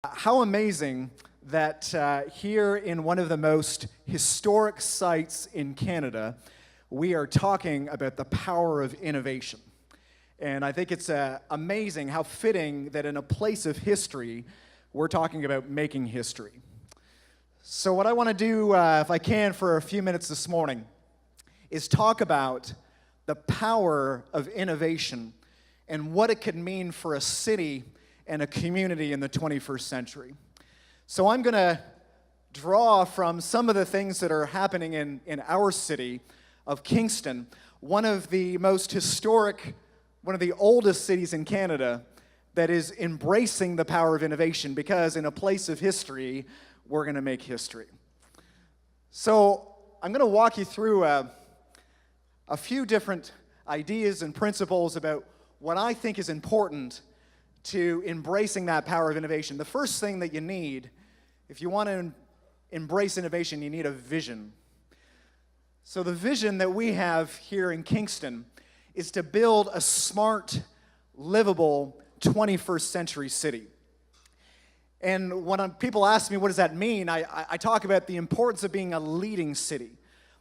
How amazing that here in one of the most historic sites in Canada, we are talking about the power of innovation. And I think it's amazing how fitting that in a place of history, we're talking about making history. So what I want to do, if I can, for a few minutes this morning, is talk about the power of innovation and what it could mean for a city and a community in the 21st century. So I'm going to draw from some of the things that are happening in our city of Kingston, one of the most historic, one of the oldest cities in Canada that is embracing the power of innovation, because in a place of history, we're going to make history. So I'm going to walk you through a few different ideas and principles about what I think is important to embracing that power of innovation. The first thing that you need, if you want to embrace innovation, you need a vision. So the vision that we have here in Kingston is to build a smart, livable 21st century city. And when people ask me, what does that mean? I talk about the importance of being a leading city.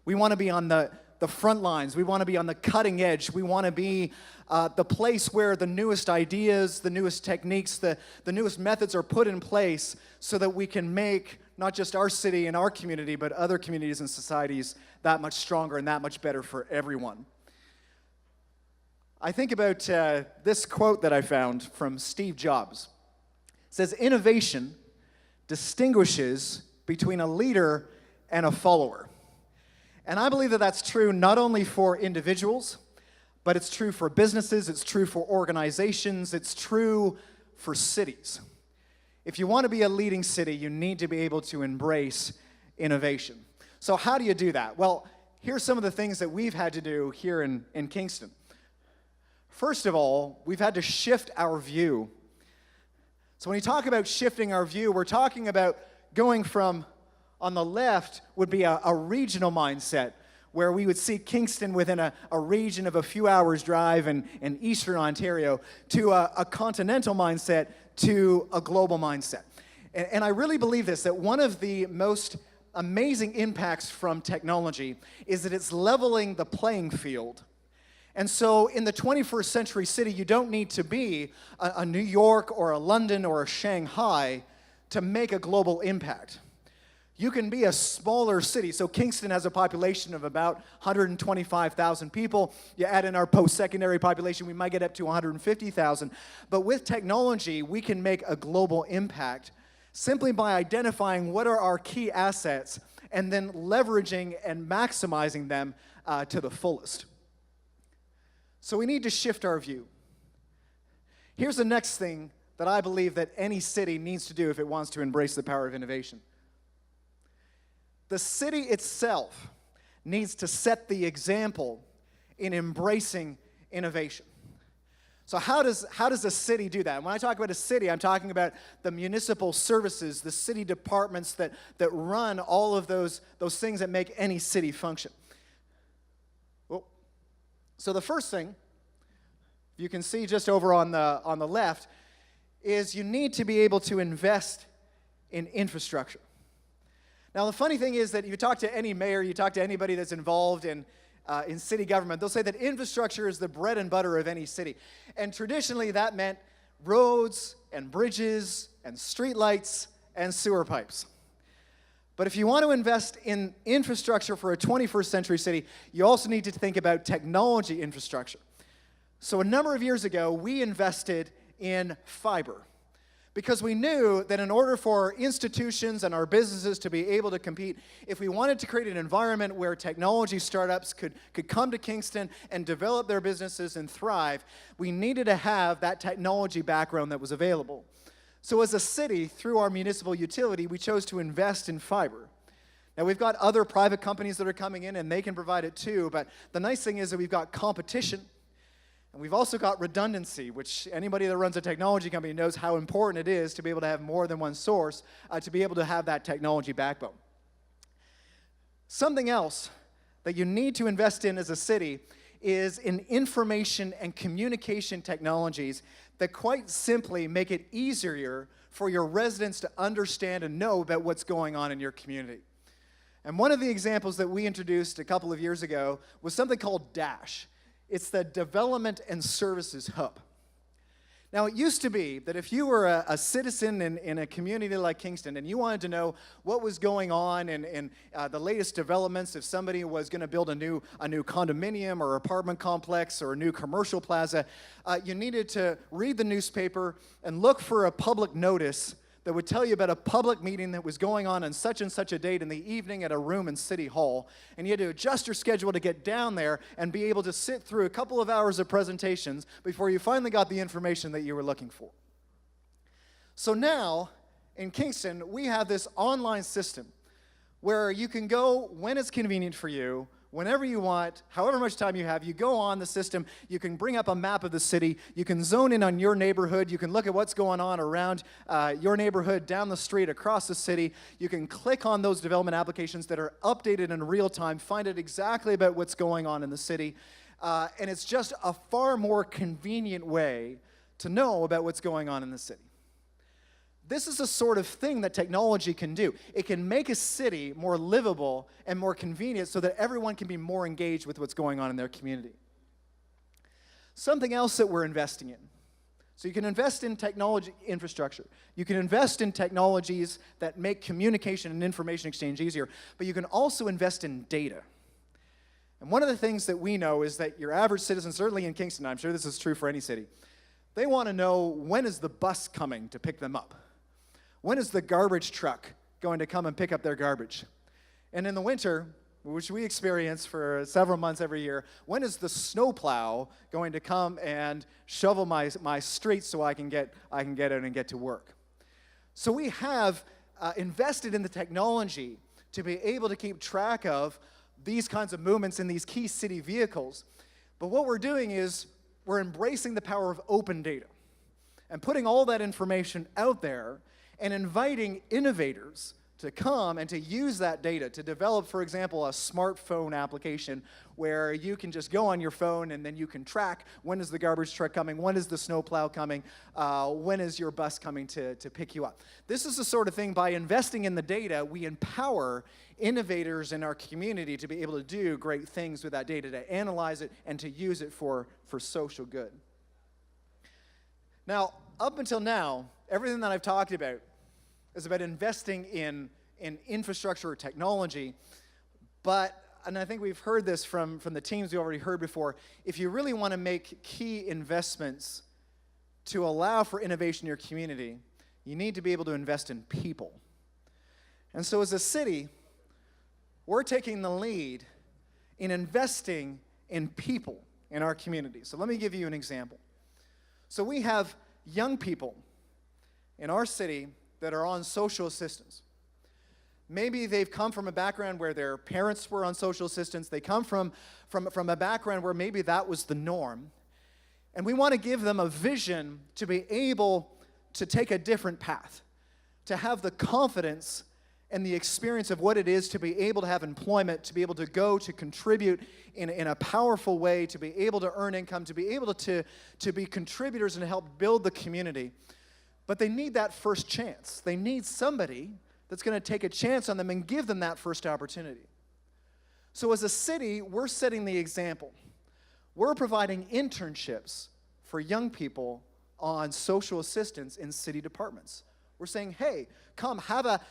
We want to be on the front lines. We want to be on the cutting edge. We want to be the place where the newest ideas, the newest techniques, the newest methods are put in place so that we can make not just our city and our community, but other communities and societies that much stronger and that much better for everyone. I think about this quote that I found from Steve Jobs. It says, "Innovation distinguishes between a leader and a follower." And I believe that that's true not only for individuals, but it's true for businesses, it's true for organizations, it's true for cities. If you want to be a leading city, you need to be able to embrace innovation. So how do you do that? Well, here's some of the things that we've had to do here in Kingston. First of all, we've had to shift our view. So when you talk about shifting our view, we're talking about going from, on the left would be a regional mindset, where we would see Kingston within a region of a few hours drive in Eastern Ontario, to a continental mindset, to a global mindset. And I really believe this, that one of the most amazing impacts from technology is that it's leveling the playing field. And so in the 21st century city, you don't need to be a New York or a London or a Shanghai to make a global impact. You can be a smaller city. So Kingston has a population of about 125,000 people. You add in our post-secondary population, we might get up to 150,000. But with technology, we can make a global impact simply by identifying what are our key assets and then leveraging and maximizing them to the fullest. So we need to shift our view. Here's the next thing that I believe that any city needs to do if it wants to embrace the power of innovation. The city itself needs to set the example in embracing innovation. So how does a city do that? And when I talk about a city, I'm talking about the municipal services, the city departments that run all of those things that make any city function. So the first thing you can see just over on the left is you need to be able to invest in infrastructure. Now, the funny thing is that you talk to any mayor, you talk to anybody that's involved in city government, they'll say that infrastructure is the bread and butter of any city. And traditionally, that meant roads and bridges and streetlights and sewer pipes. But if you want to invest in infrastructure for a 21st century city, you also need to think about technology infrastructure. So a number of years ago, we invested in fiber, because we knew that in order for institutions and our businesses to be able to compete, if we wanted to create an environment where technology startups could come to Kingston and develop their businesses and thrive, we needed to have that technology background that was available. So as a city, through our municipal utility, we chose to invest in fiber. Now, we've got other private companies that are coming in, and they can provide it too, but the nice thing is that we've got competition. And we've also got redundancy, which anybody that runs a technology company knows how important it is to be able to have more than one source, to be able to have that technology backbone. Something else that you need to invest in as a city is in information and communication technologies that quite simply make it easier for your residents to understand and know about what's going on in your community. And one of the examples that we introduced a couple of years ago was something called DASH. It's the Development and Services Hub. Now, it used to be that if you were a citizen in a community like Kingston and you wanted to know what was going on in the latest developments, if somebody was going to build a new condominium or apartment complex or a new commercial plaza, you needed to read the newspaper and look for a public notice that would tell you about a public meeting that was going on such and such a date in the evening at a room in City Hall. And you had to adjust your schedule to get down there and be able to sit through a couple of hours of presentations before you finally got the information that you were looking for. So now, in Kingston, we have this online system where you can go when it's convenient for you, whenever you want, however much time you have, you go on the system, you can bring up a map of the city, you can zone in on your neighborhood, you can look at what's going on around your neighborhood, down the street, across the city, you can click on those development applications that are updated in real time, find out exactly about what's going on in the city, and it's just a far more convenient way to know about what's going on in the city. This is the sort of thing that technology can do. It can make a city more livable and more convenient so that everyone can be more engaged with what's going on in their community. Something else that we're investing in. So you can invest in technology infrastructure. You can invest in technologies that make communication and information exchange easier, but you can also invest in data. And one of the things that we know is that your average citizen, certainly in Kingston, I'm sure this is true for any city, they want to know, when is the bus coming to pick them up? When is the garbage truck going to come and pick up their garbage? And in the winter, which we experience for several months every year, when is the snowplow going to come and shovel my streets so I can get out and get to work? So we have invested in the technology to be able to keep track of these kinds of movements in these key city vehicles. But what we're doing is we're embracing the power of open data and putting all that information out there and inviting innovators to come and to use that data to develop, for example, a smartphone application where you can just go on your phone and then you can track when is the garbage truck coming, when is the snowplow coming, when is your bus coming to pick you up. This is the sort of thing, by investing in the data, we empower innovators in our community to be able to do great things with that data, to analyze it and to use it for social good. Now, up until now, everything that I've talked about is about investing in infrastructure or technology, and I think we've heard this from the teams we already heard before, if you really want to make key investments to allow for innovation in your community, you need to be able to invest in people. And so as a city, we're taking the lead in investing in people in our community. So let me give you an example. So we have young people in our city that are on social assistance. Maybe they've come from a background where their parents were on social assistance. They come from a background where maybe that was the norm. And we want to give them a vision to be able to take a different path, to have the confidence and the experience of what it is to be able to have employment, to be able to go to contribute in a powerful way, to be able to earn income, to be able to be contributors and help build the community. But they need that first chance. They need somebody that's going to take a chance on them and give them that first opportunity. So as a city, we're setting the example. We're providing internships for young people on social assistance in city departments. We're saying, hey, come have a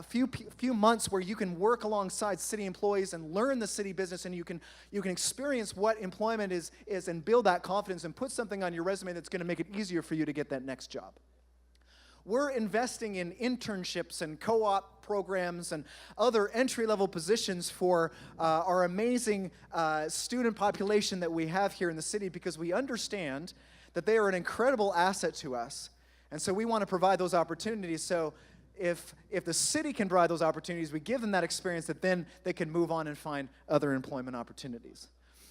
few months where you can work alongside city employees and learn the city business, and you can experience what employment is and build that confidence and put something on your resume that's going to make it easier for you to get that next job. We're investing in internships and co-op programs and other entry-level positions for our amazing student population that we have here in the city, because we understand that they are an incredible asset to us. And so we want to provide those opportunities. So if the city can provide those opportunities, we give them that experience, that then they can move on and find other employment opportunities.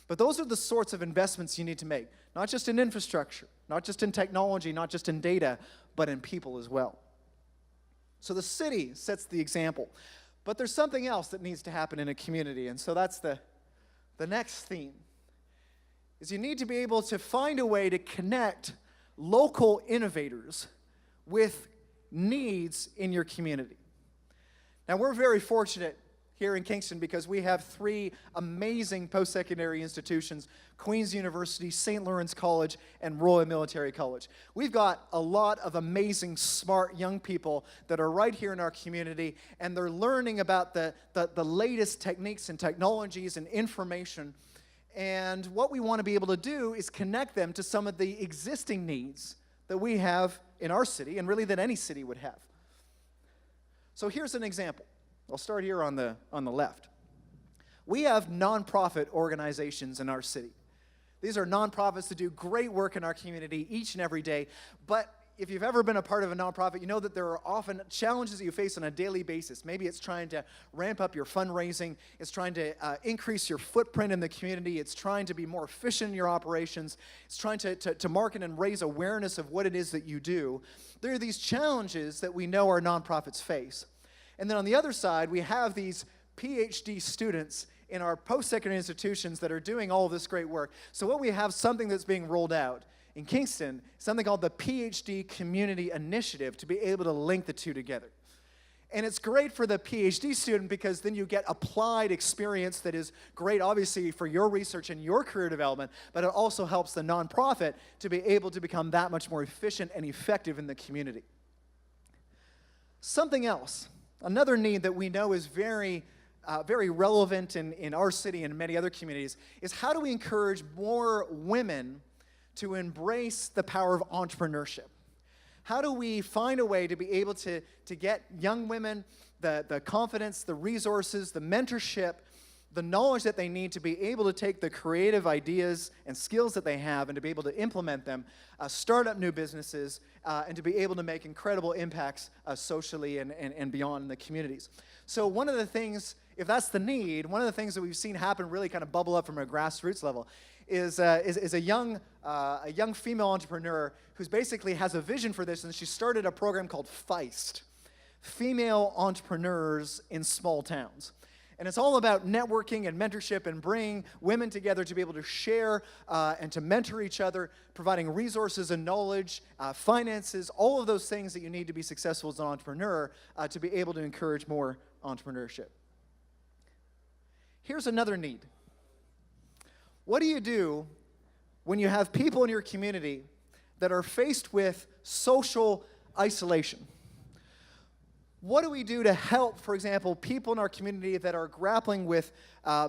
But those are the sorts of investments you need to make, not just in infrastructure, not just in technology, not just in data, but in people as well. So the city sets the example. But there's something else that needs to happen in a community, and so that's the next theme, is you need to be able to find a way to connect local innovators with needs in your community. Now, we're very fortunate here in Kingston because we have 3 amazing post-secondary institutions: Queen's University, St. Lawrence College, and Royal Military College. We've got a lot of amazing, smart young people that are right here in our community, and they're learning about the latest techniques and technologies and information. And what we want to be able to do is connect them to some of the existing needs that we have in our city, and really that any city would have. So here's an example. I'll start here on the left. We have nonprofit organizations in our city. These are nonprofits that do great work in our community each and every day. But if you've ever been a part of a nonprofit, you know that there are often challenges that you face on a daily basis. Maybe it's trying to ramp up your fundraising. It's trying to increase your footprint in the community. It's trying to be more efficient in your operations. It's trying to market and raise awareness of what it is that you do. There are these challenges that we know our nonprofits face. And then on the other side, we have these PhD students in our post-secondary institutions that are doing all of this great work. So what we have, something that's being rolled out in Kingston, something called the PhD Community Initiative, to be able to link the two together. And it's great for the PhD student because then you get applied experience that is great, obviously, for your research and your career development, but it also helps the nonprofit to be able to become that much more efficient and effective in the community. Something else. Another need that we know is very relevant in our city and many other communities is how do we encourage more women to embrace the power of entrepreneurship? How do we find a way to be able to get young women the confidence, the resources, the mentorship, the knowledge that they need to be able to take the creative ideas and skills that they have and to be able to implement them, start up new businesses, and to be able to make incredible impacts socially and beyond in the communities. So one of the things, if that's the need, one of the things that we've seen happen really kind of bubble up from a grassroots level is a young female entrepreneur who's basically has a vision for this, and she started a program called Feist, Female Entrepreneurs in Small Towns. And it's all about networking and mentorship and bringing women together to be able to share and to mentor each other, providing resources and knowledge, finances, all of those things that you need to be successful as an entrepreneur to be able to encourage more entrepreneurship. Here's another need. What do you do when you have people in your community that are faced with social isolation? What do we do to help, for example, people in our community that are grappling with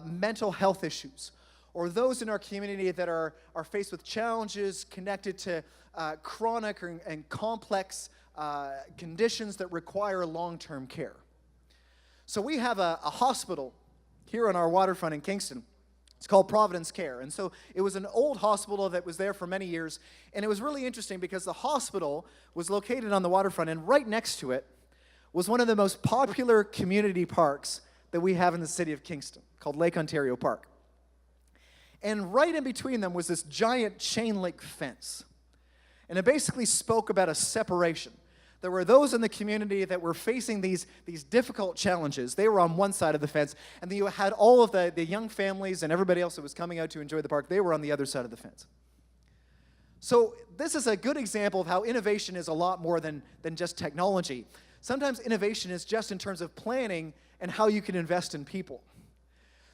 mental health issues, or those in our community that are faced with challenges connected to chronic and complex conditions that require long-term care? So we have a hospital here on our waterfront in Kingston. It's called Providence Care. And so it was an old hospital that was there for many years. And it was really interesting because the hospital was located on the waterfront, and right next to it was one of the most popular community parks that we have in the city of Kingston, called Lake Ontario Park. And right in between them was this giant chain link fence. And it basically spoke about a separation. There were those in the community that were facing these difficult challenges. They were on one side of the fence, and then you had all of the young families and everybody else that was coming out to enjoy the park. They were on the other side of the fence. So this is a good example of how innovation is a lot more than just technology. Sometimes innovation is just in terms of planning and how you can invest in people.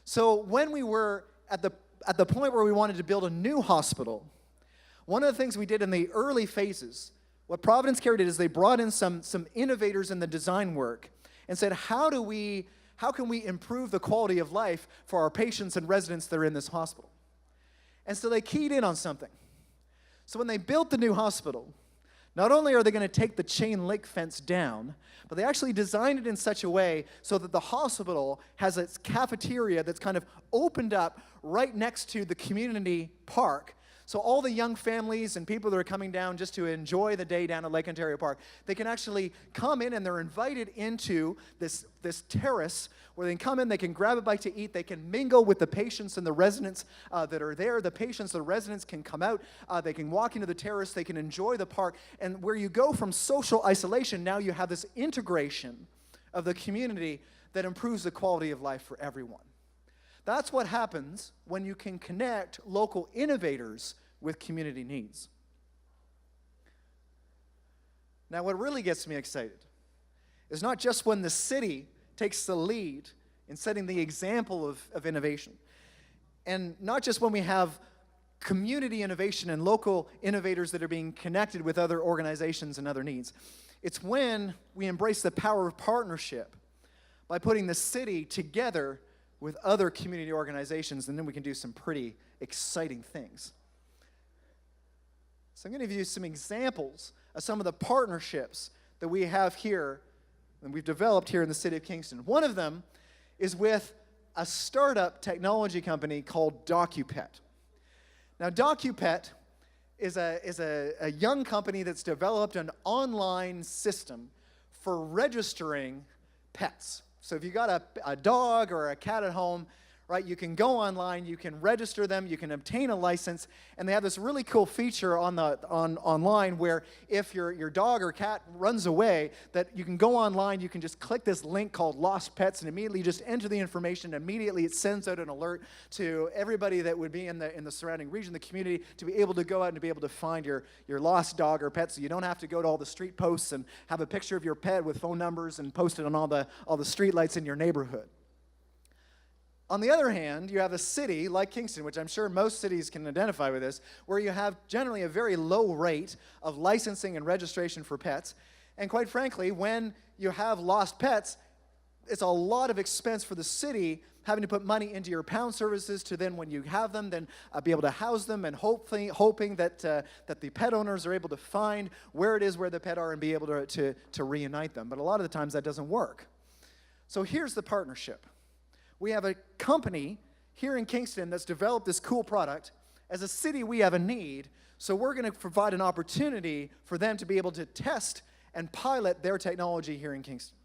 So when we were at the point where we wanted to build a new hospital, one of the things we did in the early phases, what Providence Care did is they brought in some innovators in the design work and said, how can we improve the quality of life for our patients and residents that are in this hospital? And so they keyed in on something. So when they built the new hospital, not only are they going to take the chain link fence down, but they actually designed it in such a way so that the hospital has its cafeteria that's kind of opened up right next to the community park. So all the young families and people that are coming down just to enjoy the day down at Lake Ontario Park, they can actually come in and they're invited into this terrace where they can come in, they can grab a bite to eat, they can mingle with the patients and the residents that are there. The patients, the residents can come out, they can walk into the terrace, they can enjoy the park. And where you go from social isolation, now you have this integration of the community that improves the quality of life for everyone. That's what happens when you can connect local innovators with community needs. Now, what really gets me excited is not just when the city takes the lead in setting the example of innovation, and not just when we have community innovation and local innovators that are being connected with other organizations and other needs. It's when we embrace the power of partnership by putting the city together with other community organizations, and then we can do some pretty exciting things. So I'm going to give you some examples of some of the partnerships that we have here and we've developed here in the city of Kingston. One of them is with a startup technology company called DocuPet. Now, DocuPet is a young company that's developed an online system for registering pets. So if you got a dog or a cat at home, right, you can go online, you can register them, you can obtain a license, and they have this really cool feature online where if your dog or cat runs away, that you can go online, you can just click this link called Lost Pets, and immediately just enter the information. Immediately it sends out an alert to everybody that would be in the surrounding region, the community, to be able to go out and to be able to find your lost dog or pet, so you don't have to go to all the street posts and have a picture of your pet with phone numbers and post it on all the street lights in your neighborhood. On the other hand, you have a city like Kingston, which I'm sure most cities can identify with this, where you have generally a very low rate of licensing and registration for pets. And quite frankly, when you have lost pets, it's a lot of expense for the city having to put money into your pound services to then, when you have them, then be able to house them, and hoping that the pet owners are able to find where it is where the pet are and be able to reunite them. But a lot of the times that doesn't work. So here's the partnership. We have a company here in Kingston that's developed this cool product. As a city, we have a need, so we're going to provide an opportunity for them to be able to test and pilot their technology here in Kingston.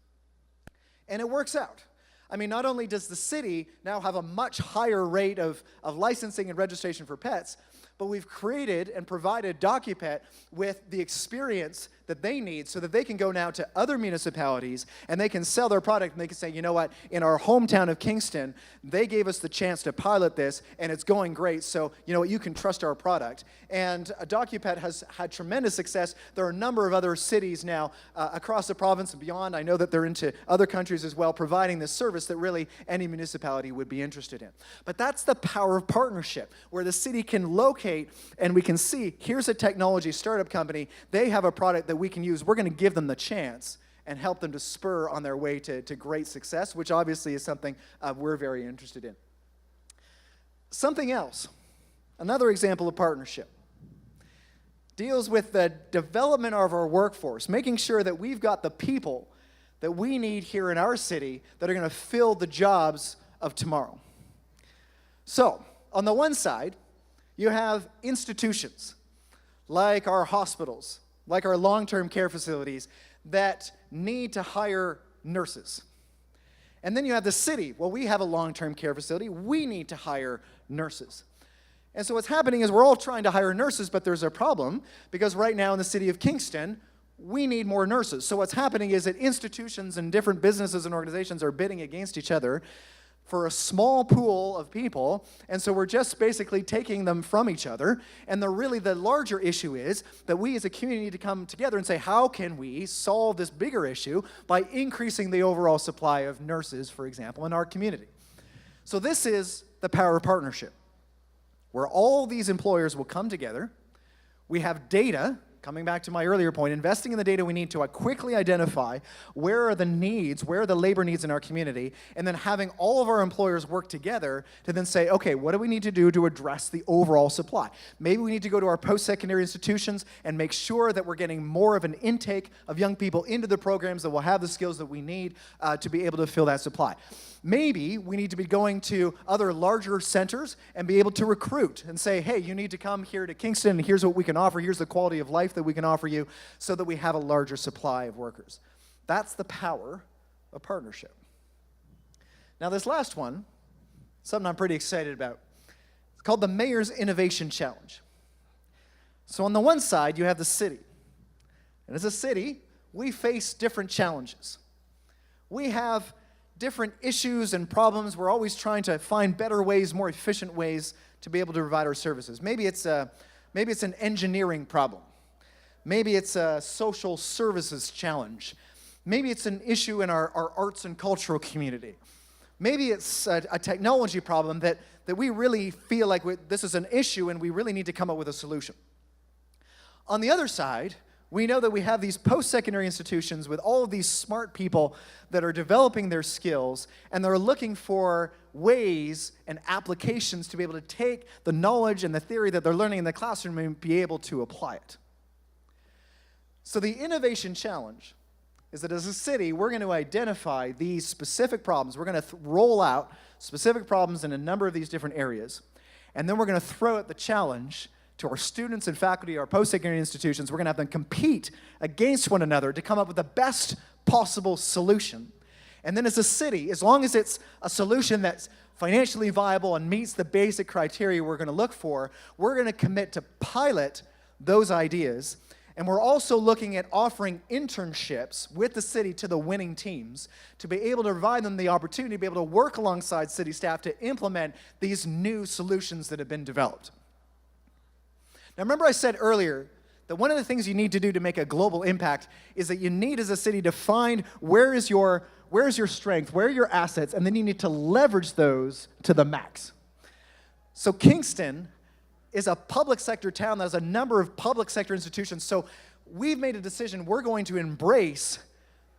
And it works out. I mean, not only does the city now have a much higher rate of licensing and registration for pets, but we've created and provided DocuPet with the experience that they need so that they can go now to other municipalities and they can sell their product, and they can say, you know what, in our hometown of Kingston, they gave us the chance to pilot this and it's going great, so you know what, you can trust our product. And DocuPet has had tremendous success. There are a number of other cities now across the province and beyond. I know that they're into other countries as well, providing this service that really any municipality would be interested in. But that's the power of partnership, where the city can locate and we can see, here's a technology startup company, they have a product that we can use, we're going to give them the chance and help them to spur on their way to great success, which obviously is something we're very interested in. Something else, another example of partnership, deals with the development of our workforce, making sure that we've got the people that we need here in our city that are going to fill the jobs of tomorrow. So, on the one side, you have institutions like our hospitals, like our long-term care facilities that need to hire nurses. And then you have the city. Well, we have a long-term care facility. We need to hire nurses. And so what's happening is we're all trying to hire nurses, but there's a problem because right now in the city of Kingston, we need more nurses. So what's happening is that institutions and different businesses and organizations are bidding against each other for a small pool of people, and so we're just basically taking them from each other. And the larger issue is that we as a community need to come together and say, how can we solve this bigger issue by increasing the overall supply of nurses, for example, in our community? So this is the power of partnership, where all these employers will come together. We have data. Coming back to my earlier point, investing in the data we need to quickly identify where are the needs, where are the labor needs in our community, and then having all of our employers work together to then say, okay, what do we need to do to address the overall supply? Maybe we need to go to our post-secondary institutions and make sure that we're getting more of an intake of young people into the programs that will have the skills that we need to be able to fill that supply. Maybe we need to be going to other larger centers and be able to recruit and say, hey, you need to come here to Kingston, and here's what we can offer, here's the quality of life that we can offer you, so that we have a larger supply of workers. That's the power of partnership. Now this last one, something I'm pretty excited about. It's called the Mayor's Innovation Challenge. So on the one side, you have the city. And as a city, we face different challenges. We have different issues and problems. We're always trying to find better ways, more efficient ways to be able to provide our services. Maybe it's an engineering problem. Maybe it's a social services challenge. Maybe it's an issue in our arts and cultural community. Maybe it's a technology problem that we really feel like this is an issue and we really need to come up with a solution. On the other side, we know that we have these post-secondary institutions with all of these smart people that are developing their skills, and they're looking for ways and applications to be able to take the knowledge and the theory that they're learning in the classroom and be able to apply it. So the innovation challenge is that as a city, we're going to identify these specific problems. We're going to roll out specific problems in a number of these different areas, and then we're going to throw out the challenge to our students and faculty, our post-secondary institutions. We're going to have them compete against one another to come up with the best possible solution. And then as a city, as long as it's a solution that's financially viable and meets the basic criteria we're going to look for, we're going to commit to pilot those ideas. And we're also looking at offering internships with the city to the winning teams to be able to provide them the opportunity to be able to work alongside city staff to implement these new solutions that have been developed. Now, remember I said earlier that one of the things you need to do to make a global impact is that you need as a city to find where is your strength, where are your assets, and then you need to leverage those to the max. So Kingston is a public sector town that has a number of public sector institutions. So we've made a decision, we're going to embrace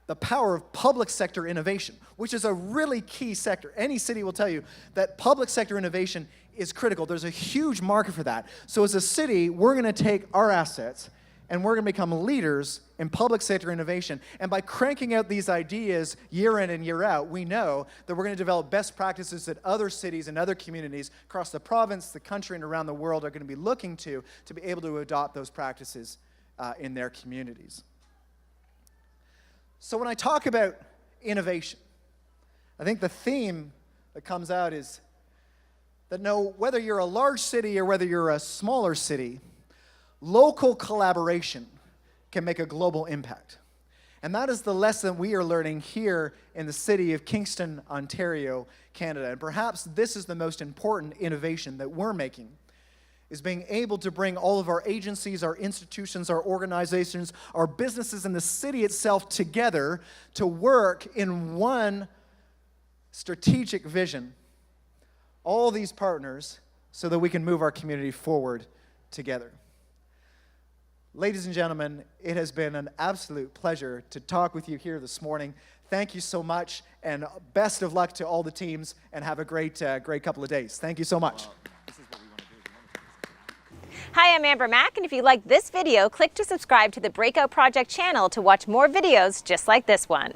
the power of public sector innovation, which is a really key sector. Any city will tell you that public sector innovation is critical. There's a huge market for that. So as a city, we're going to take our assets and we're going to become leaders in public sector innovation. And by cranking out these ideas year in and year out, we know that we're going to develop best practices that other cities and other communities across the province, the country, and around the world are going to be looking to be able to adopt those practices in their communities. So when I talk about innovation, I think the theme that comes out is that whether you're a large city or whether you're a smaller city, local collaboration can make a global impact. And that is the lesson we are learning here in the city of Kingston, Ontario, Canada. And perhaps this is the most important innovation that we're making, is being able to bring all of our agencies, our institutions, our organizations, our businesses, and the city itself together to work in one strategic vision. All these partners so that we can move our community forward together. Ladies and gentlemen, it has been an absolute pleasure to talk with you here this morning. Thank you so much, and best of luck to all the teams, and have a great couple of days. Thank you so much. Hi, I'm Amber Mack, and if you like this video, click to subscribe to the Breakout Project channel to watch more videos just like this one.